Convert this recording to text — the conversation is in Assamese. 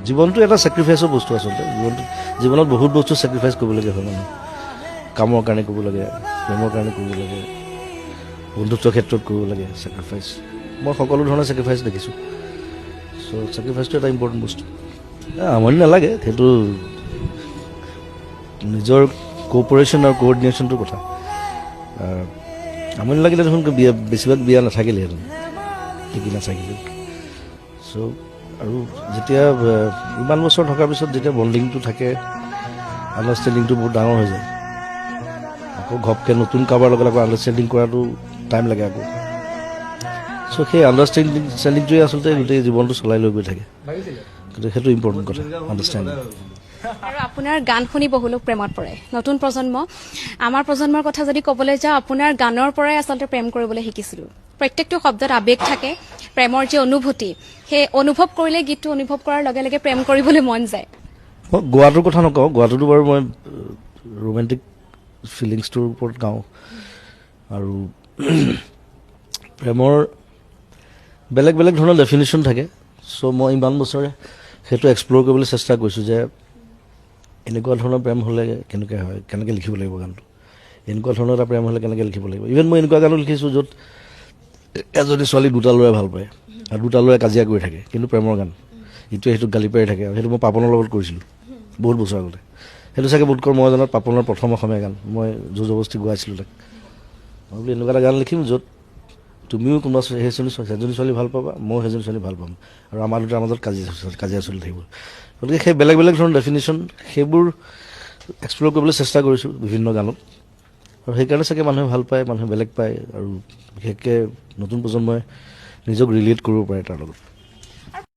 জীৱনটো এটা ছেক্ৰিফাইচৰ বস্তু আচলতে জীৱনত বহুত বস্তু ছেক্ৰিফাইচ কৰিবলগীয়া হয় মানুহ কামৰ কাৰণে কৰিব লাগে প্ৰেমৰ কাৰণে কৰিব লাগে বন্ধুত্বৰ ক্ষেত্ৰত কৰিব লাগে ছেক্ৰিফাইচ মই সকলো ধৰণৰ ছেক্ৰিফাইচ দেখিছোঁ চ' ছেক্ৰিফাইচটো এটা ইম্পৰ্টেণ্ট বস্তু আমনি নালাগে সেইটো নিজৰ কোঅপাৰেশ্যন আৰু কোঅৰ্ডিনেশ্যনটোৰ কথা আমনি লাগিলে দেখোন বেছিভাগ বিয়া নাথাকিলেহেঁতেন শিকি নাথাকিলে চ' আৰু যেতিয়া ইমান বছৰ থকাৰ পিছত যেতিয়া বণ্ডিংটো থাকে আণ্ডাৰষ্টেণ্ডিংটো বহুত ডাঙৰ হৈ যায় আকৌ ঘপকৈ নতুন কাৰোবাৰ লগত আকৌ আণ্ডাৰষ্টেণ্ডিং কৰাটো টাইম লাগে আকৌ চ' সেই আণ্ডাৰষ্টেণ্ডিংটোৱে আচলতে গোটেই জীৱনটো চলাই লৈ গৈ থাকে গতিকে সেইটো ইম্পৰ্টেণ্ট কথা আণ্ডাৰষ্টেণ্ডিং আৰু আপোনাৰ গান শুনি বহু লোক প্ৰেমত পৰে নতুন প্ৰজন্ম আমাৰ প্ৰজন্মৰ কথা যদি ক'বলৈ যাওঁ আপোনাৰ গানৰ পৰাই আচলতে প্ৰেম কৰিবলৈ শিকিছিলোঁ প্ৰত্যেকটো শব্দত আৱেগ থাকে প্ৰেমৰ যি অনুভূতি সেই অনুভৱ কৰিলে গীতটো অনুভৱ কৰাৰ লগে লগে প্ৰেম কৰিবলৈ মন যায় মই গোৱাটোৰ কথা নকওঁ গোৱাটোতো বাৰু মই ৰোমেণ্টিক ফিলিংছটোৰ ওপৰত গাওঁ আৰু প্ৰেমৰ বেলেগ বেলেগ ধৰণৰ ডেফিনেশ্যন থাকে চ' মই ইমান বছৰে সেইটো এক্সপ্ল'ৰ কৰিবলৈ চেষ্টা কৰিছোঁ যে এনেকুৱা ধৰণৰ প্ৰেম হ'লে কেনেকৈ হয় কেনেকৈ লিখিব লাগিব গানটো এনেকুৱা ধৰণৰ এটা প্ৰেম হ'লে কেনেকৈ লিখিব লাগিব ইভেন মই এনেকুৱা গানো লিখিছোঁ য'ত এজনী ছোৱালী দুটা ল'ৰাই ভাল পায় আৰু দুটা ল'ৰাই কাজিয়া কৰি থাকে কিন্তু প্ৰেমৰ গান ইটোৱে সেইটোক গালি পাৰি থাকে আৰু সেইটো মই পাপনৰ লগত কৰিছিলোঁ বহুত বছৰ আগতে সেইটো চাগে বোধকৰ মই জনাত পাপনৰ প্ৰথম অসমীয়া গান মই জোৰ জবস্তি গোৱাইছিলোঁ তাক মই বোলো এনেকুৱা এটা গান লিখিম য'ত তুমিও কোনোবা সেইজনী ছোৱালী ভাল পাবা ময়ো সেইজনী ছোৱালী ভাল পাম আৰু আমাৰ দুটাৰ মাজত কাজিয়া চলি থাকিব গতিকে সেই বেলেগ বেলেগ ধৰণৰ ডেফিনেশ্যন সেইবোৰ এক্সপ্ল'ৰ কৰিবলৈ চেষ্টা কৰিছোঁ বিভিন্ন গানত আৰু সেইকাৰণে চাগে মানুহে ভাল পায় মানুহে বেলেগ পায় আৰু বিশেষকৈ নতুন প্ৰজন্মই নিজক ৰিলেট কৰিব পাৰে তাৰ লগত